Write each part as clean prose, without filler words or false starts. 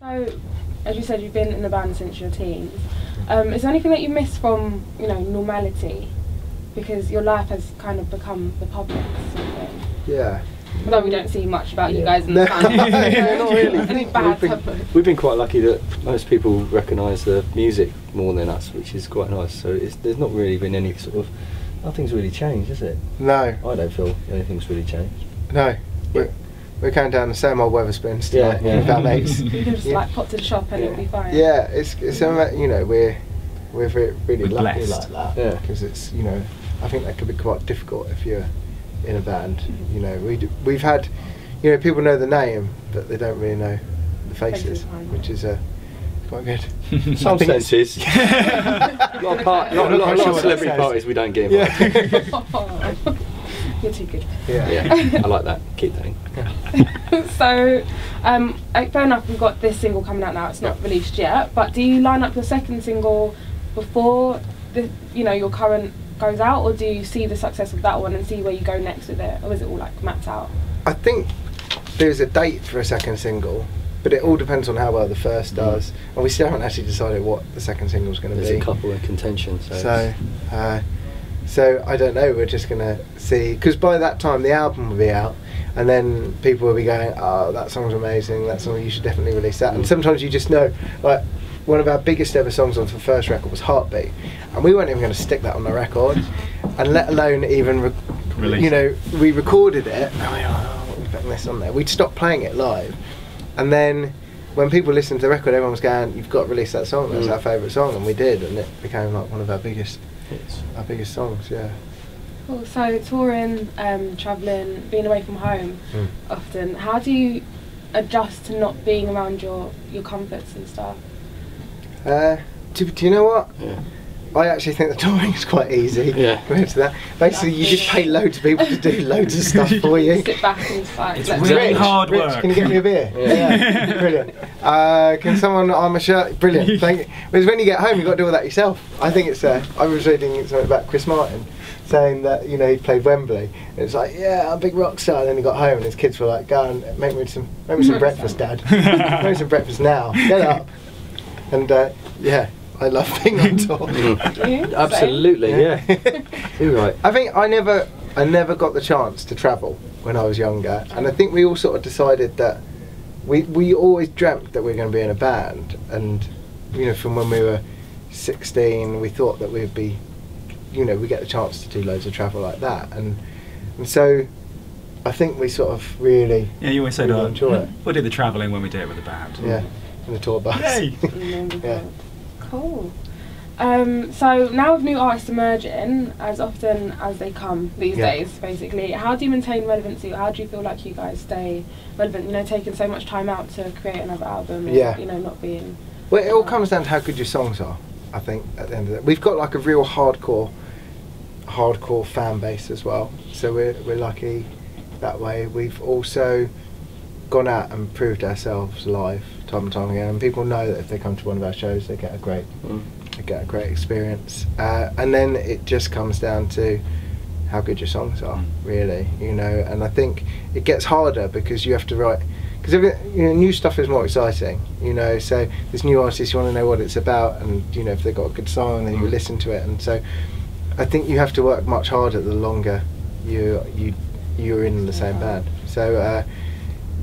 So, as you said, you've been in the band since your teens. Is there anything that you miss from, normality? Because your life has kind of become the public sort of thing. Yeah. Although we don't see much about you guys in the band. Not really. Any bad we've been quite lucky that most people recognise the music more than us, which is quite nice. So there's not really been any sort of, nothing's really changed, is it? No. I don't feel anything's really changed. No. We're going down the same old Weatherspoons tonight with our mates. You can just like pop to the shop and it'll be fine. Yeah, it's we're really lucky blessed. like that. Because it's I think that could be quite difficult if you're in a band. We've had people know the name but they don't really know the faces, which is quite good. Some senses. a lot of celebrity parties we don't get invited. You're too good. Yeah, I like that. Keep that in. So, fair enough, we've got this single coming out now, it's not released yet, but do you line up your second single before your current goes out, or do you see the success of that one and see where you go next with it, or is it all like mapped out? I think there's a date for a second single, but it all depends on how well the first does, and we still haven't actually decided what the second single's going to be. There's a couple in contention, so I don't know, we're just going to see, because by that time the album will be out and then people will be going, oh, that song's amazing, that song, you should definitely release that. And sometimes you just know, like one of our biggest ever songs on the first record was Heartbeat, and we weren't even going to stick that on the record, and let alone even we recorded it and we were, oh, we're putting this on there. We'd stopped playing it live, and then when people listened to the record everyone was going, you've got to release that song, that's our favourite song, and we did, and it became like one of our biggest songs. Cool. So touring, travelling, being away from home often, how do you adjust to not being around your comforts and stuff? Do you know what? I actually think the touring is quite easy compared to that. Basically you just pay loads of people to do loads of stuff for you. Sit back and fight. It's really hard Rich, work. can you get me a beer? Yeah. Brilliant. Can someone arm a shirt? Brilliant. Thank you. Because when you get home you've got to do all that yourself. I think it's I was reading something about Chris Martin saying that he played Wembley and it's like, yeah, I'm a big rock star, and then he got home and his kids were like, go and make me some breakfast, Dad. Make me some breakfast now. Get up. And I love being on tour. Absolutely, yeah. You're right. I think I never got the chance to travel when I was younger, and I think we all sort of decided that we always dreamt that we were going to be in a band, and from when we were 16 we thought that we'd be we get the chance to do loads of travel like that, and so I think we sort of really you always said enjoy it. We'll do the travelling when we do it with the band. In the tour bus. Yay. Cool. So now with new artists emerging as often as they come these days, basically, how do you maintain relevancy, or how do you feel like you guys stay relevant, taking so much time out to create another album and, not being... Well, it all comes down to how good your songs are, I think, at the end of it. We've got like a real hardcore fan base as well, so we're lucky that way. We've also gone out and proved ourselves live time and time again, and people know that if they come to one of our shows they get a great experience, and then it just comes down to how good your songs are, really, and I think it gets harder because you have to write, because new stuff is more exciting, so there's new artists, you want to know what it's about, and if they've got a good song then you listen to it, and so I think you have to work much harder the longer you're in the same band. So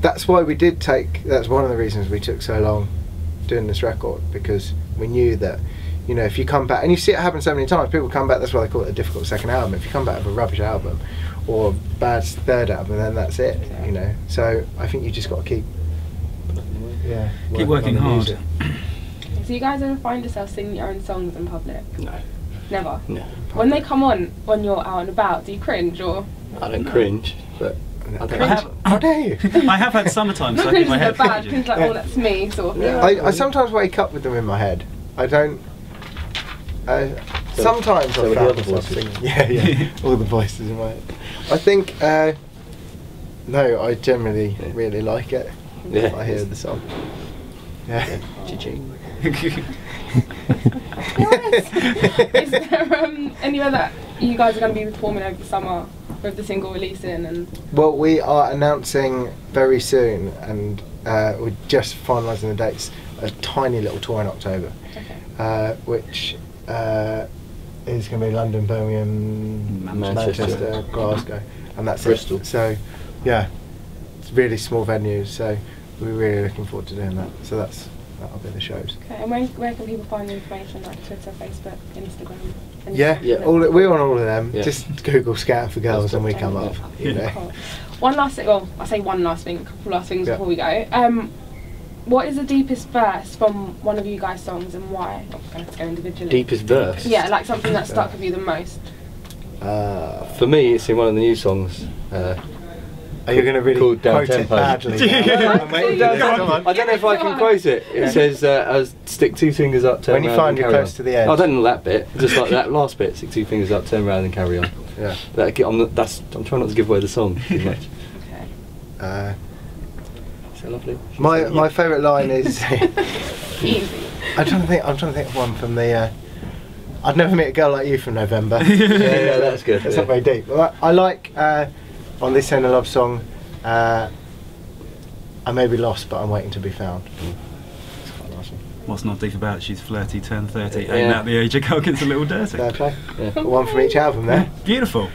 that's why that's one of the reasons we took so long doing this record, because we knew that if you come back, and you see it happen so many times, people come back, that's why they call it a difficult second album. If you come back with a rubbish album or a bad third album, then that's it, so I think you just got to keep working hard. So you guys ever find yourself singing your own songs in public? No. Never? No. When they come on when you're out and about, do you cringe, or...? I don't cringe, but how dare you? I have had summertime, so I think my head bad, cringe like, oh, that's me, sort of. I sometimes wake up with them in my head. I don't. Sometimes I found myself singing. Yeah, all the voices in my head. I think. No, I generally really like it. If I hear the song. Yeah. Ching. Is there anywhere that you guys are going to be performing over the summer with the single releasing? And well, we are announcing very soon, and we're just finalising the dates. A tiny little tour in October, which is going to be London, Birmingham, Manchester, Glasgow, and that's Bristol. it. So, yeah, it's really small venues. So we're really looking forward to doing that. So that'll be the shows. Okay, and where can people find the information, like Twitter, Facebook, Instagram? Yeah, we're on all of them. Yeah. Just Google Scout for Girls and we come up. You know. Cool. One last thing, well, I say one last thing, a couple last things before we go. What is the deepest verse from one of you guys' songs and why? I'm going to have to go individually. Deepest verse? Yeah, like something that stuck with you the most. For me, it's in one of the new songs. Are you going to really called quote Down it Tempo. badly? I don't know if I can quote it. It says, stick 2 fingers up, turn When you round find and you're carry close on. to the edge. I don't know that bit, just like that last bit, stick 2 fingers up, turn round and carry on. Yeah. I'm trying not to give away the song too much. Okay. Is that lovely? My favourite line is. Easy. I'm trying to think of one from the. I'd never meet a girl like you from November. Yeah, that's good. That's not very deep. But I like on this Ain't a Love Song. I may be lost, but I'm waiting to be found. It's quite a nice one. What's not deep about it? She's flirty, turned 30, Yeah. ain't that the age a girl gets a little dirty. Fair play. Yeah. One from each album there. Beautiful.